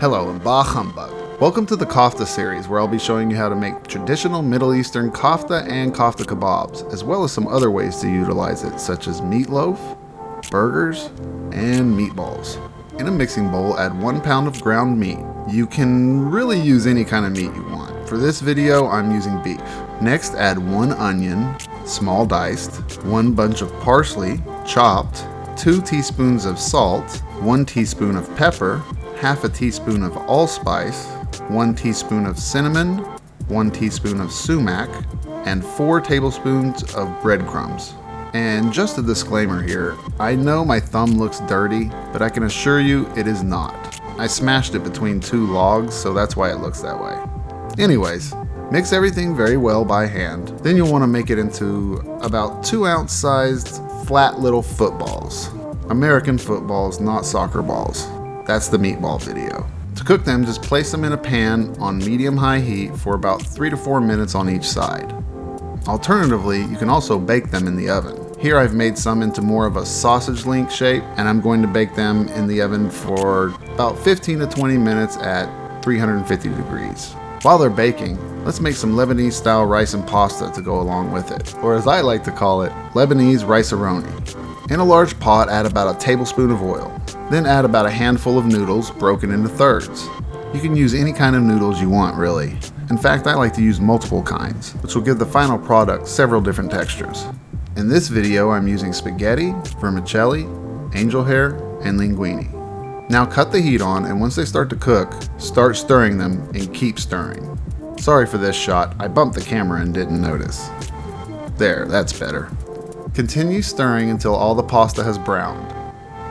Hello and bah humbug. Welcome to the Kafta series, where I'll be showing you how to make traditional Middle Eastern kafta and kafta kebabs, as well as some other ways to utilize it, such as meatloaf, burgers, and meatballs. In a mixing bowl, add 1 pound of ground meat. You can really use any kind of meat you want. For this video, I'm using beef. Next, add 1 onion, small diced, 1 bunch of parsley, chopped, 2 teaspoons of salt, 1 teaspoon of pepper, half a teaspoon of allspice, 1 teaspoon of cinnamon, 1 teaspoon of sumac, and 4 tablespoons of breadcrumbs. And just a disclaimer here, I know my thumb looks dirty, but I can assure you it is not. I smashed it between 2 logs, so that's why it looks that way. Anyways, mix everything very well by hand. Then you'll want to make it into about 2-ounce sized flat little footballs. American footballs, not soccer balls. That's the meatball video. To cook them, just place them in a pan on medium-high heat for about 3 to 4 minutes on each side. Alternatively, you can also bake them in the oven. Here I've made some into more of a sausage link shape, and I'm going to bake them in the oven for about 15 to 20 minutes at 350 degrees. While they're baking, let's make some Lebanese style rice and pasta to go along with it, or as I like to call it, Lebanese rice-a-roni. In a large pot, add about a tablespoon of oil. Then add about a handful of noodles broken into thirds. You can use any kind of noodles you want, really. In fact, I like to use multiple kinds, which will give the final product several different textures. In this video, I'm using spaghetti, vermicelli, angel hair, and linguine. Now cut the heat on, and once they start to cook, start stirring them and keep stirring. Sorry for this shot, I bumped the camera and didn't notice. There, that's better. Continue stirring until all the pasta has browned.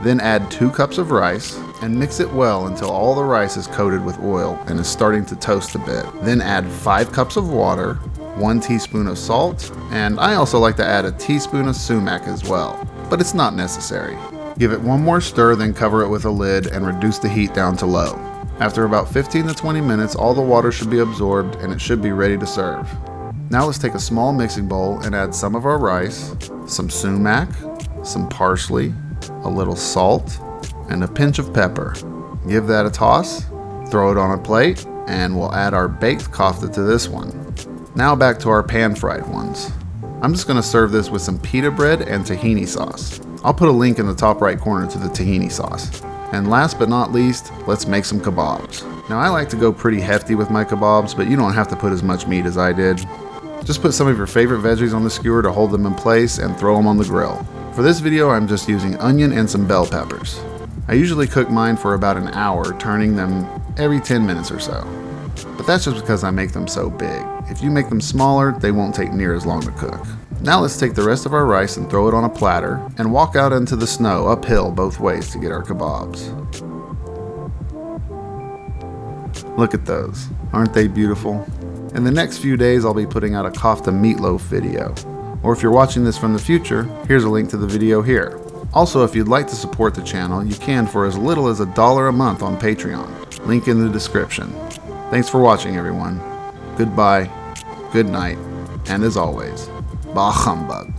Then add 2 cups of rice and mix it well until all the rice is coated with oil and is starting to toast a bit. Then add 5 cups of water, 1 teaspoon of salt, and I also like to add a teaspoon of sumac as well, but it's not necessary. Give it 1 more stir, then cover it with a lid and reduce the heat down to low. After about 15 to 20 minutes, all the water should be absorbed and it should be ready to serve. Now let's take a small mixing bowl and add some of our rice, some sumac, some parsley, a little salt, and a pinch of pepper. Give that a toss, throw it on a plate, and we'll add our baked kafta to this one. Now back to our pan-fried ones. I'm just going to serve this with some pita bread and tahini sauce. I'll put a link in the top right corner to the tahini sauce. And last but not least, let's make some kebabs. Now I like to go pretty hefty with my kebabs, but you don't have to put as much meat as I did. Just put some of your favorite veggies on the skewer to hold them in place and throw them on the grill. For this video, I'm just using onion and some bell peppers. I usually cook mine for about an hour, turning them every 10 minutes or so. But that's just because I make them so big. If you make them smaller, they won't take near as long to cook. Now let's take the rest of our rice and throw it on a platter and walk out into the snow uphill both ways to get our kebabs. Look at those. Aren't they beautiful? In the next few days, I'll be putting out a kafta meatloaf video. Or if you're watching this from the future, here's a link to the video here. Also, if you'd like to support the channel, you can for as little as $1 a month on Patreon. Link in the description. Thanks for watching, everyone. Goodbye, good night, and as always, bah humbug.